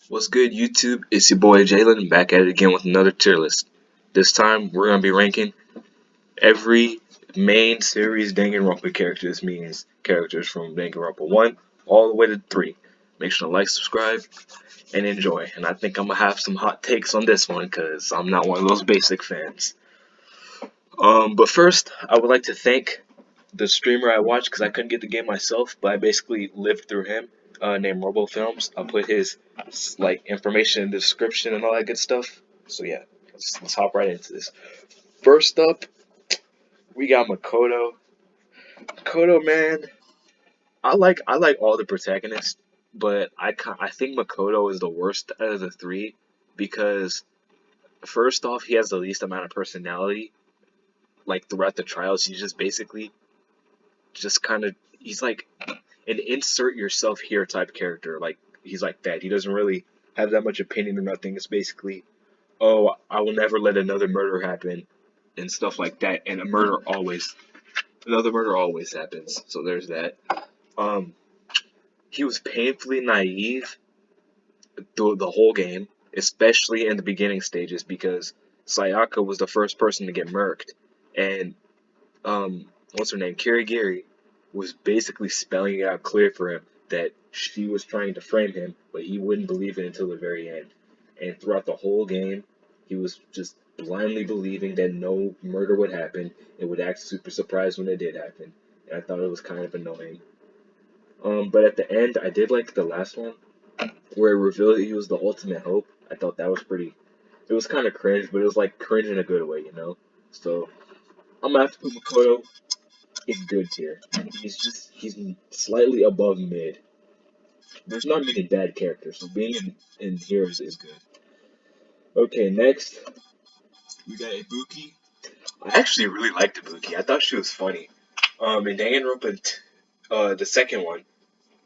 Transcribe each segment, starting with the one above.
What's good, YouTube? It's your boy Jalen back at it again with another tier list. This time we're gonna be ranking every main series Danganronpa character. This means characters from Danganronpa 1 all the way to 3. Make sure to like, subscribe, and enjoy. And I think I'm gonna have some hot takes on this one because I'm not one of those basic fans. But first, I would like to thank the streamer I watched because I couldn't get the game myself, but I basically lived through him. Named Robo Films. I'll put his information in the description and all that good stuff. So yeah, let's hop right into this. First up, we got Makoto. Makoto, man, I like all the protagonists, but I think Makoto is the worst out of the three because first off, he has the least amount of personality. Like throughout the trials, he's just basically just kind of he's like an insert yourself here type character. Like he's like that. He doesn't really have that much opinion or nothing. It's basically, oh, I will never let another murder happen and stuff like that. And another murder always happens. So there's that. Um, he was painfully naive through the whole game, especially in the beginning stages because Sayaka was the first person to get murked, and what's her name, Kirigiri, was basically spelling it out clear for him that she was trying to frame him, but he wouldn't believe it until the very end. And throughout the whole game, he was just blindly believing that no murder would happen and would act super surprised when it did happen. And I thought it was kind of annoying. But at the end, I did like the last one where it revealed that he was the ultimate hope. I thought that was pretty. It was kind of cringe, but it was like cringe in a good way, you know. So I'm gonna have to put Makoto in good tier. He's slightly above mid. There's not many bad characters, so being in here is good. Okay, next we got Ibuki. I actually really liked Ibuki. I thought she was funny. In Danganronpa, the second one,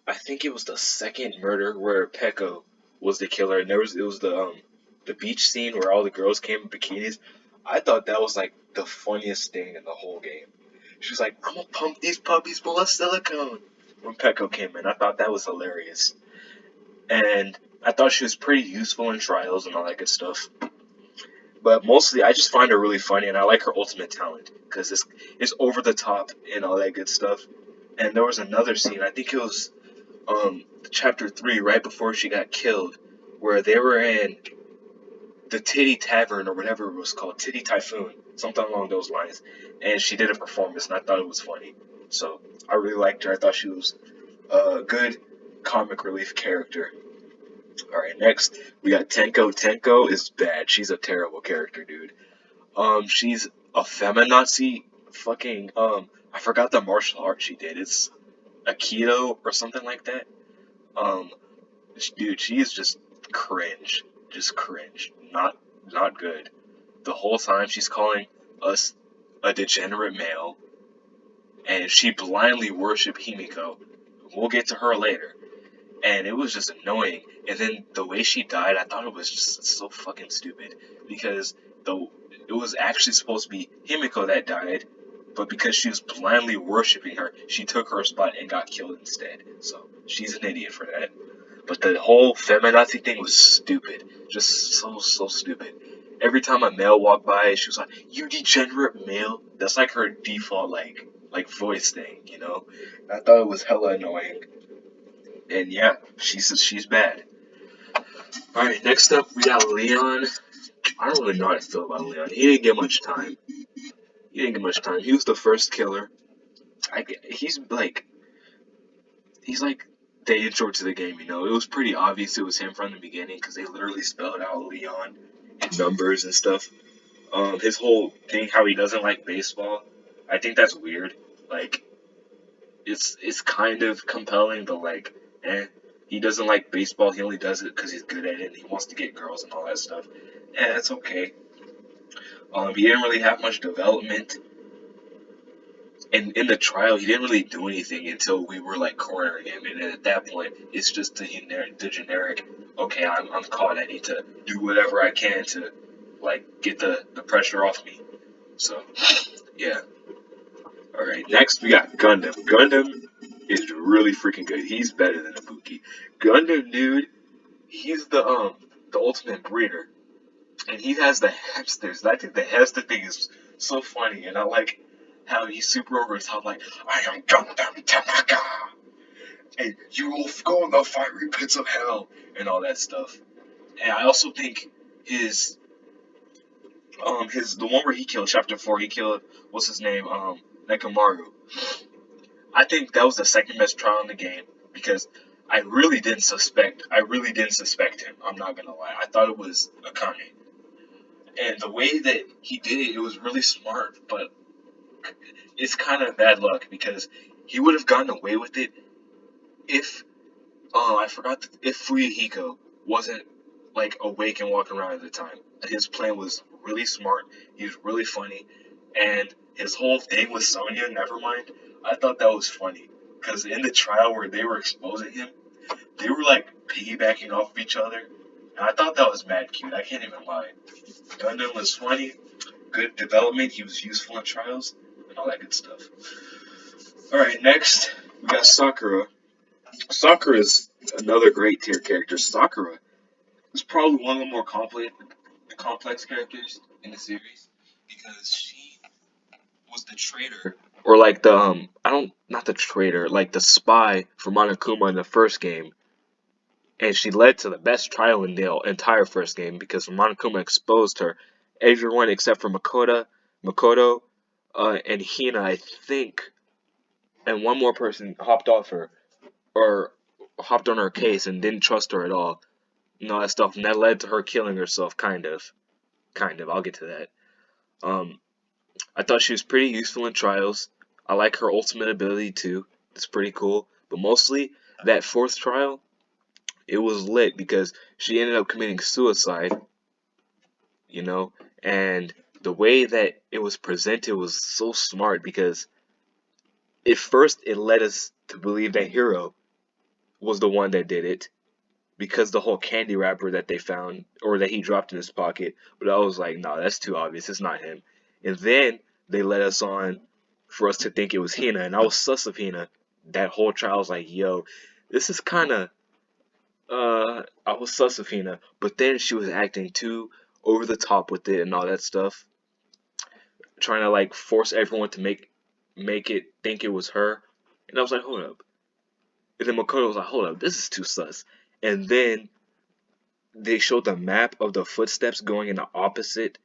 I think it was the second murder where Peko was the killer, and it was the beach scene where all the girls came in bikinis. I thought that was like the funniest thing in the whole game. She was like, "I'm gonna pump these puppies full of silicone." When Peko came in, I thought that was hilarious, and I thought she was pretty useful in trials and all that good stuff. But mostly, I just find her really funny, and I like her ultimate talent because it's over the top and all that good stuff. And there was another scene, I think it was chapter 3, right before she got killed, where they were in the Titty Tavern or whatever it was called, Titty Typhoon, something along those lines. And she did a performance, and I thought it was funny. So I really liked her. I thought she was a good comic relief character. All right, next we got Tenko. Tenko is bad. She's a terrible character, dude. She's a feminazi. Fucking I forgot the martial art she did. It's Aikido or something like that. Um, Dude, she is just cringe, not good. The whole time she's calling us a degenerate male, and she blindly worshipped Himiko. We'll get to her later, and it was just annoying. And then the way she died, I thought it was just so fucking stupid because though it was actually supposed to be Himiko that died, but because she was blindly worshipping her, she took her spot and got killed instead. So she's an idiot for that. But the whole feminazi thing was stupid. Just so stupid. Every time a male walked by, she was like, "You degenerate male." That's like her default like voice thing, you know. I thought it was hella annoying. And yeah, she's bad. All right, next up we got Leon. I don't really know how to feel about Leon. He didn't get much time. He didn't get much time. He was the first killer. He's like the intro to the game, you know. It was pretty obvious it was him from the beginning because they literally spelled out Leon in numbers and stuff. His whole thing, how he doesn't like baseball, I think that's weird. Like, it's kind of compelling, but like, eh. He doesn't like baseball. He only does it because he's good at it. And he wants to get girls and all that stuff. And that's okay. He didn't really have much development. And in the trial, he didn't really do anything until we were like cornering him, and at that point, it's just the generic. Okay, I'm caught. I need to do whatever I can to like get the pressure off me. So yeah. All right. Next, we got Gundam. Gundam is really freaking good. He's better than Ibuki. Gundam, dude. he's the ultimate breeder, and he has the hamsters. And I think the hamster thing is so funny, and I like how he's super over the top, like I am Gundam Tanaka, and you will go in the fiery pits of hell, and all that stuff. And I also think his the one where he killed chapter 4, he killed what's his name Nikkimaru. I think that was the second best trial in the game because I really didn't suspect him. I'm not gonna lie. I thought it was Akane. And the way that he did it, it was really smart, but it's kind of bad luck because he would have gotten away with it if I forgot if Fuyuhiko wasn't like awake and walking around at the time. His plan was really smart. He was really funny, and his whole thing with Sonya. Never mind. I thought that was funny because in the trial where they were exposing him, they were like piggybacking off of each other, and I thought that was mad cute. I can't even lie. Gundam was funny, good development. He was useful in trials and all that good stuff. All right, next we got Sakura. Sakura is another great tier character. Sakura is probably one of the more complex characters in the series because she was the traitor, or like the I don't not the traitor, like the spy for Monokuma in the first game, and she led to the best trial in the entire first game because when Monokuma exposed her, everyone except for Makoto, and Hina, I think, and one more person hopped off her or hopped on her case and didn't trust her at all. And all that stuff, and that led to her killing herself, kind of. Kind of. I'll get to that. Um, I thought she was pretty useful in trials. I like her ultimate ability too. It's pretty cool. But mostly that fourth trial, it was lit because she ended up committing suicide, you know, and the way that it was presented was so smart because at first it led us to believe that Hero was the one that did it because the whole candy wrapper that they found or that he dropped in his pocket. But I was like, no, that's too obvious. It's not him. And then they led us on for us to think it was Hina, and I was sus of Hina. That whole trial I was like, yo, this is kind of I was sus of Hina, but then she was acting too over the top with it and all that stuff, trying to like force everyone to make it think it was her. And I was like, hold up. And then Makoto was like, hold up, this is too sus. And then they showed the map of the footsteps going in the opposite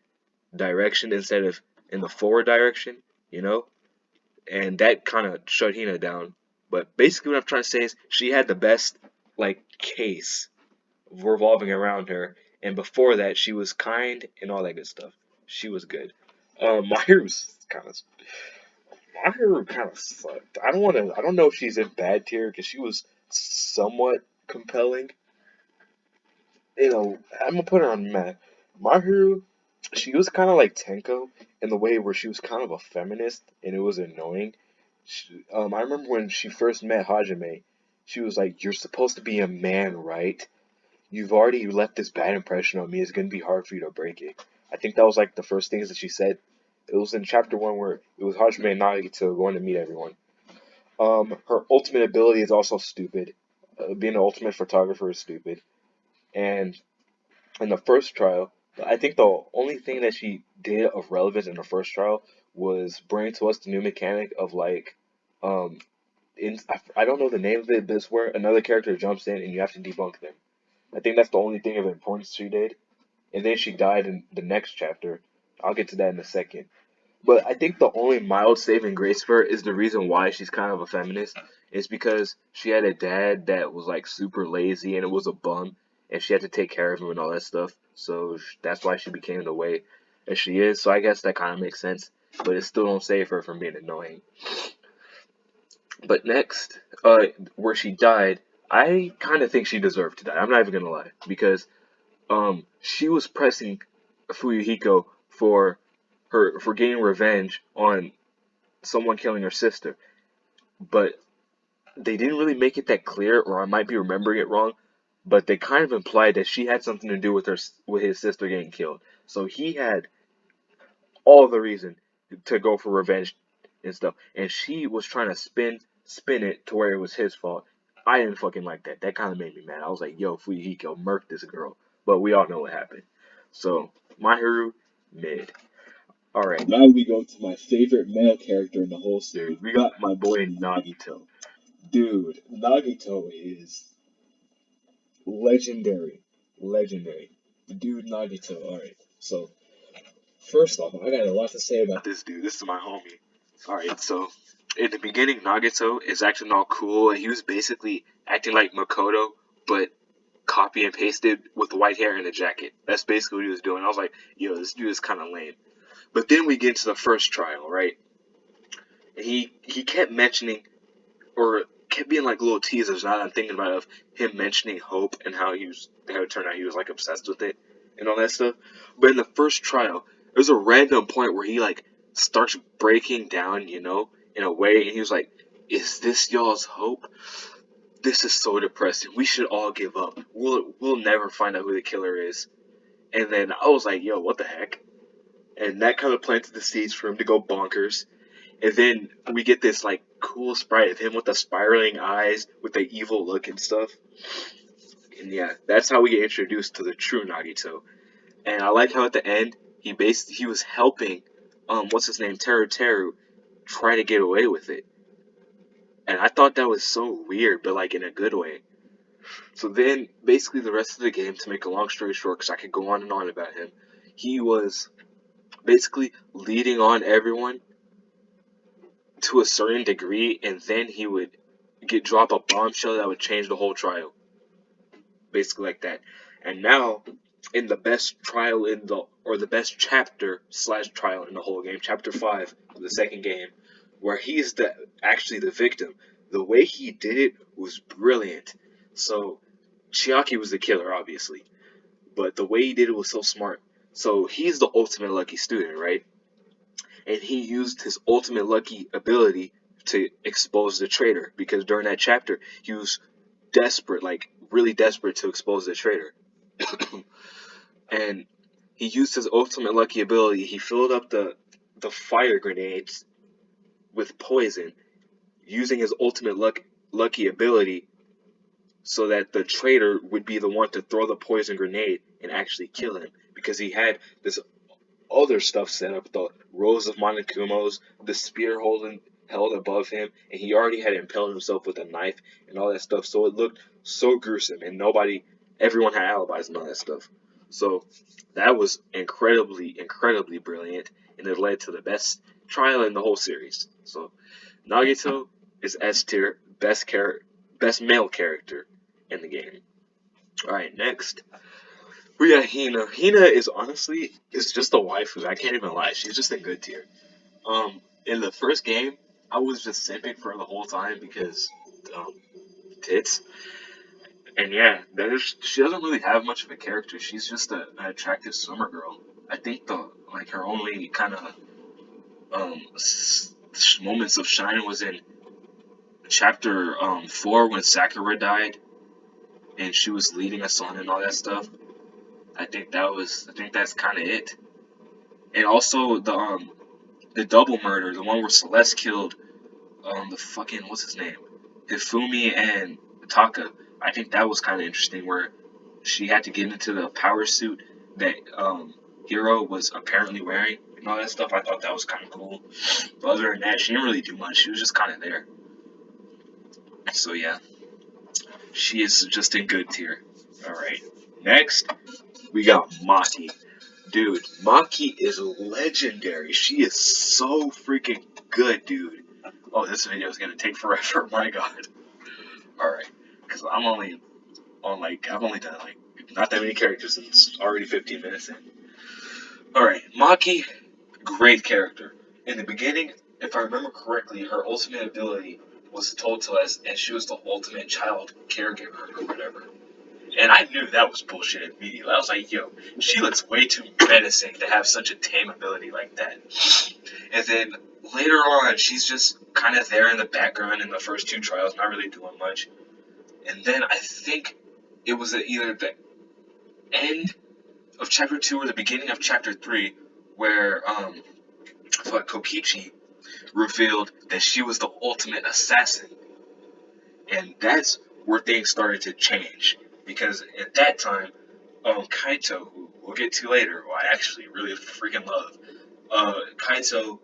direction instead of in the forward direction, you know? And that kind of shut Hina down. But basically, what I'm trying to say is she had the best, like, case revolving around her. And before that, she was kind and all that good stuff. She was good. Mahiru's kind of. Mahiru kind of sucked. I don't want to. I don't know if she's in bad tier because she was somewhat compelling. You know, I'm gonna put her on the map. Mahiru, she was kind of like Tenko in the way where she was kind of a feminist and it was annoying. I remember when she first met Hajime, she was like, "You're supposed to be a man, right? You've already left this bad impression on me. It's gonna be hard for you to break it." I think that was like the first things that she said. It was in chapter 1 where it was Hajime and Nagito going to meet everyone. Her ultimate ability is also stupid. Being an ultimate photographer is stupid. And in the first trial, I think the only thing that she did of relevance in the first trial was bring to us the new mechanic of like, um, I don't know the name of it, but it's where another character jumps in and you have to debunk them. I think that's the only thing of importance she did. And then she died in the next chapter. I'll get to that in a second. But I think the only mild saving grace for her is the reason why she's kind of a feminist is because she had a dad that was like super lazy and it was a bum, and she had to take care of him and all that stuff. So that's why she became the way that she is. So I guess that kind of makes sense, but it still don't save her from being annoying. But next, where she died, I kind of think she deserved to die. I'm not even gonna lie because she was pressing Fuyuhiko for getting revenge on someone killing her sister, but they didn't really make it that clear, or I might be remembering it wrong. But they kind of implied that she had something to do with his sister getting killed. So he had all the reason to go for revenge and stuff, and she was trying to spin it to where it was his fault. I didn't fucking like that. That kind of made me mad. I was like, yo, Fuyuhiko, murk this girl. But we all know what happened. So, My Hero, mid. Alright, now we go to my favorite male character in the whole series. We got my boy Nagito. Dude, Nagito is legendary. Legendary. The dude Nagito. Alright, so first off, I got a lot to say about this dude. This is my homie. Alright, so in the beginning, Nagito is acting all cool, and he was basically acting like Makoto, but copy and pasted with the white hair and a jacket. That's basically what he was doing. I was like, yo, this dude is kind of lame. But then we get into the first trial, right? And he kept mentioning, or kept being like little teasers. Now that I'm thinking about it, of him mentioning hope and how it turned out he was like obsessed with it and all that stuff. But in the first trial, there's a random point where he like starts breaking down, in a way, and he was like, "Is this y'all's hope? This is so depressing. We should all give up. We'll never find out who the killer is." And then I was like, "Yo, what the heck?" And that kind of planted the seeds for him to go bonkers. And then we get this like cool sprite of him with the spiraling eyes, with the evil look and stuff. And yeah, that's how we get introduced to the true Nagito. And I like how at the end he was helping what's his name, Teru try to get away with it. And I thought that was so weird, but like in a good way. So then basically the rest of the game, to make a long story short, because I could go on and on about him, he was basically leading on everyone to a certain degree, and then he would drop a bombshell that would change the whole trial, basically like that. And now, in the best trial the best chapter slash trial in the whole game, chapter 5 of the second game, where he's actually the victim. The way he did it was brilliant. So Chiaki was the killer, obviously, but the way he did it was so smart. So he's the ultimate lucky student, right? And he used his ultimate lucky ability to expose the traitor, because during that chapter he was desperate, like really desperate to expose the traitor. And he used his ultimate lucky ability. He filled up the fire grenades with poison, using his ultimate lucky ability, so that the traitor would be the one to throw the poison grenade and actually kill him, because he had this other stuff set up, the rows of Monokumos, the spear held above him, and he already had impaled himself with a knife and all that stuff, so it looked so gruesome, and everyone had alibis and all that stuff. So that was incredibly, incredibly brilliant, and it led to the best trial in the whole series. So Nagito is S tier, best male character in the game. Alright, next. We got Hina. Hina is just a waifu. I can't even lie. She's just a good tier. In the first game, I was just simping for her the whole time because um, tits. And yeah, she doesn't really have much of a character. She's just an attractive swimmer girl. I think her only kind of moments of shine was in chapter 4 when Sakura died and she was leading us on and all that stuff. I think that's kind of it. And also the double murder, the one where Celeste killed the fucking what's his name, Hifumi and Taka. I think that was kind of interesting, where she had to get into the power suit that Hero was apparently wearing and all that stuff. I thought that was kind of cool. But other than that, she didn't really do much. She was just kind of there. So yeah, she is just in good tier. All right, next we got Maki. Dude, Maki is legendary. She is so freaking good, dude. Oh, this video is gonna take forever. My God. All right, because I've only done like not that many characters, and it's already 15 minutes in. All right, Maki, great character. In the beginning, if I remember correctly, her ultimate ability was told to us, and she was the ultimate child caregiver or whatever. And I knew that was bullshit immediately. I was like, yo, she looks way too menacing to have such a tame ability like that. And then later on, she's just kind of there in the background in the first two trials, not really doing much. And then I think it was at either the end of chapter 2 or the beginning of chapter 3 where Kokichi revealed that she was the ultimate assassin. And that's where things started to change. Because at that time, Kaito, who we'll get to later, who I actually really freaking love, Kaito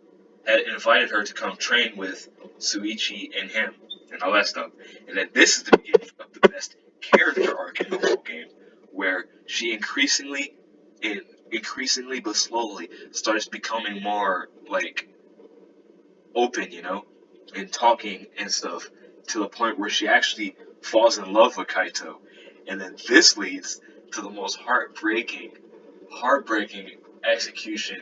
had invited her to come train with Suichi and him and all that stuff. And then this is the beginning of the best character arc in the whole game, where she increasingly but slowly starts becoming more like open, and talking and stuff to the point where she actually falls in love with Kaito. And then this leads to the most heartbreaking execution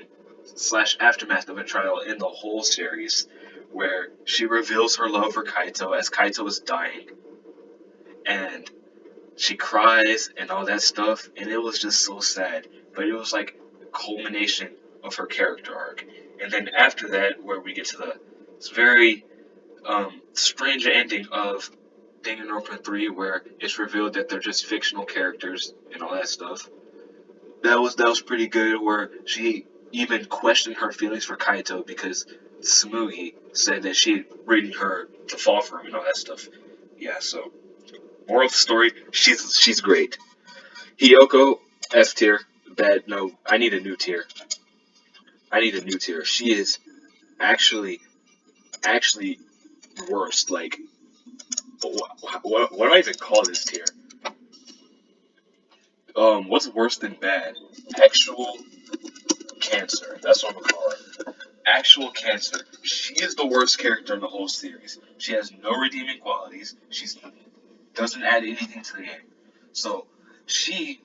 slash aftermath of a trial in the whole series, where she reveals her love for Kaito as Kaito is dying, and she cries and all that stuff, and it was just so sad. But it was like a culmination of her character arc. And then after that, where we get to the very strange ending of Danganronpa 3, where it's revealed that they're just fictional characters and all that stuff. That was pretty good. Where she even questioned her feelings for Kaito because Tsumugi said that she had reading her to fall for him and all that stuff. Yeah. So moral of the story: she's great. Hiyoko F tier. Bad. No, I need a new tier. I need a new tier. She is actually worst. Like what do I even call this tier? What's worse than bad? Actual cancer. That's what I'm gonna call her. Actual cancer. She is the worst character in the whole series. She has no redeeming qualities. She doesn't add anything to the game. So she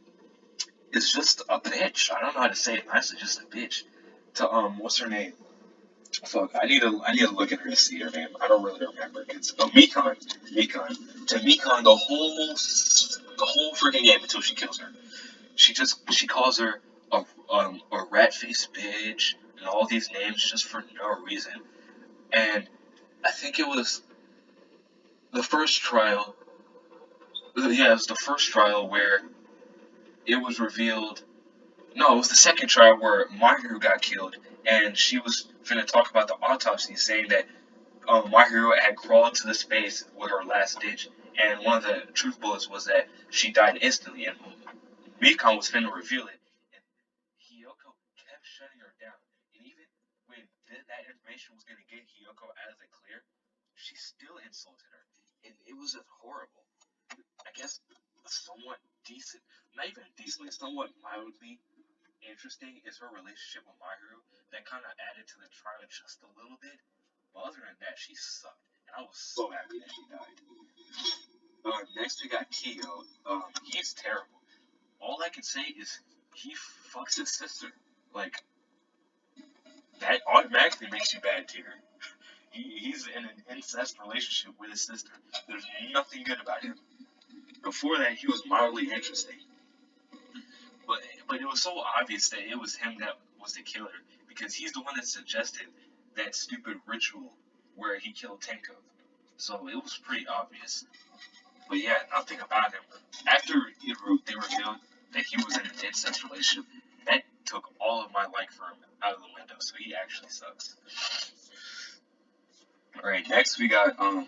is just a bitch. I don't know how to say it nicely. Just a bitch. To what's her name? Fuck. I need to look at her to see her name. I don't really remember. It's Mikan. Mikan. To Mikan the whole freaking game until she kills her. She calls her a rat faced bitch and all these names just for no reason. And I think it was the first trial. Yeah, it was the first trial where it was revealed. No, it was the second trial where Mahiru got killed, and she was finna talk about the autopsy, saying that Mahiru had crawled to the space with her last ditch, and one of the truth bullets was that she died instantly, and Mikan was finna reveal it. Hiyoko kept shutting her down. And even when that information was going to get Hiyoko out of the clear, she still insulted her. And it was just horrible. I guess somewhat decent, not even decently, somewhat mildly interesting is her relationship with Mahiru. That kind of added to the trial just a little bit. But other than that, she sucked. And I was so happy that she died. Next, we got Kiko. He's terrible. All I can say is he fucks his sister. Like, that automatically makes you bad tier. He's in an incest relationship with his sister. There's nothing good about him. Before that, he was mildly interesting. But it was so obvious that it was him that was the killer because he's the one that suggested that stupid ritual where he killed Tenko. So it was pretty obvious. But yeah, nothing about him. After they revealed that he was in an incest relationship, that took all of my like for him out of the window. So he actually sucks. All right, next we got Mikan.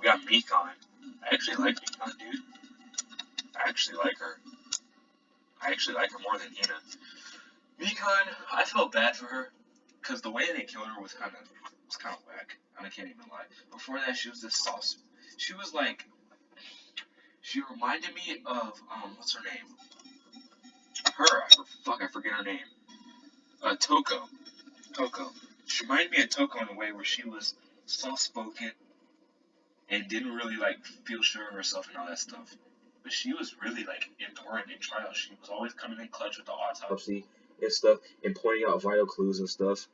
I actually like Mikan, dude. I actually like her. I actually like her more than Hina. Mikan, I felt bad for her because the way they killed her was kind of whack. I can't even lie. Before that, she was this sauce. She was like, she reminded me of what's her name? I forget her name. Toko. Toko. She reminded me of Toko in a way where she was soft spoken and didn't really like feel sure of herself and all that stuff. But she was really like important in trials. She was always coming in clutch with the autopsy and stuff and pointing out vital clues and stuff.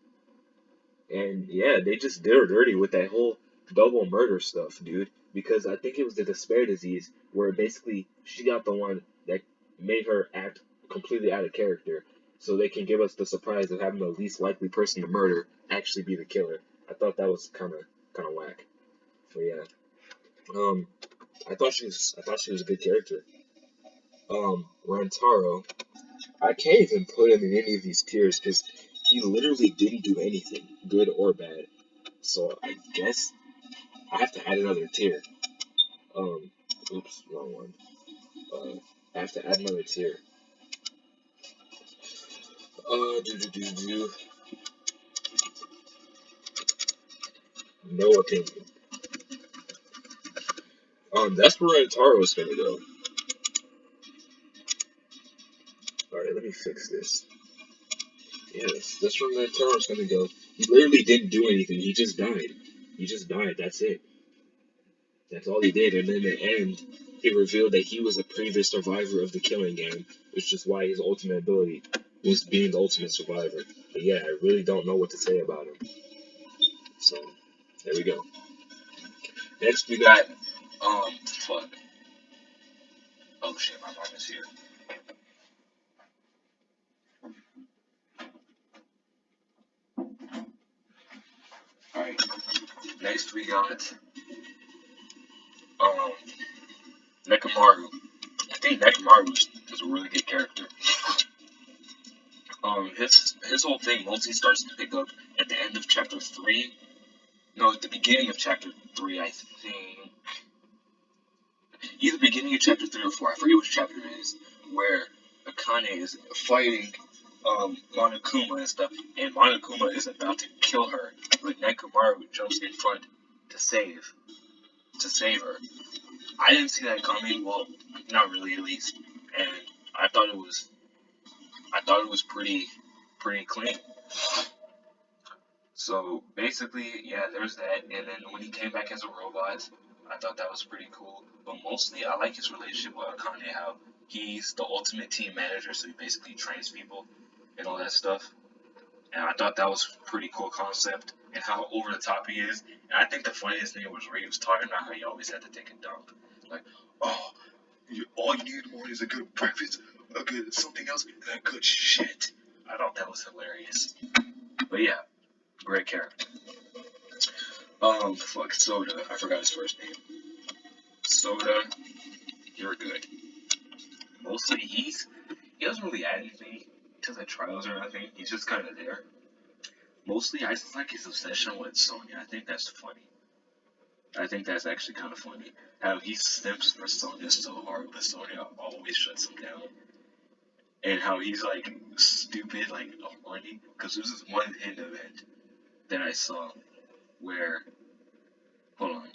And yeah, they just did her dirty with that whole double murder stuff, dude. Because I think it was the despair disease where basically she got the one that made her act completely out of character. So they can give us the surprise of having the least likely person to murder actually be the killer. I thought that was kinda whack. But yeah. Um I thought she was a good character. Rantaro, I can't even put him in any of these tiers because he literally didn't do anything, good or bad. So I guess I have to add another tier. Um, Oops, wrong one. I have to add another tier. Do. No opinion. That's where Rantaro is gonna go. Alright, let me fix this. Yes, that's where Rantaro is gonna go. He literally didn't do anything. He just died. He just died. That's it. That's all he did. And then in the end, he revealed that he was a previous survivor of the killing game, which is why his ultimate ability was being the ultimate survivor. But yeah, I really don't know what to say about him. So, there we go. Next, we got, fuck. Oh shit, my mom is here. Alright, next we got, um, Nikkimaru. I think Nikkimaru is a really good character. His whole thing mostly starts to pick up at the end of chapter 3. No, at the beginning of chapter 3, I think. Either beginning of chapter 3 or 4, I forget which chapter it is, where Akane is fighting Monokuma and stuff, and Monokuma is about to kill her, but Nekomaru jumps in front to save her. I didn't see that coming, well, not really at least, and I thought it was pretty clean. So basically, yeah, there's that. And then when he came back as a robot, I thought that was pretty cool. But mostly, I like his relationship with Akane. How he's the ultimate team manager, so he basically trains people and all that stuff. And I thought that was a pretty cool concept. And how over the top he is. And I think the funniest thing was where he was talking about how he always had to take a dump. Like, oh, all you need in the morning is a good breakfast, a good something else, and a good shit. I thought that was hilarious. But yeah, great character. Fuck, Soda. I forgot his first name. Soda, you're good. Mostly he doesn't really add anything to the trials or anything. He's just kind of there. Mostly, I just like his obsession with Sonya. I think that's funny. I think that's actually kind of funny. How he snips for Sonya so hard, but Sonya always shuts him down. And how he's like stupid, like horny. Because there's this one hidden event that I saw where, hold on,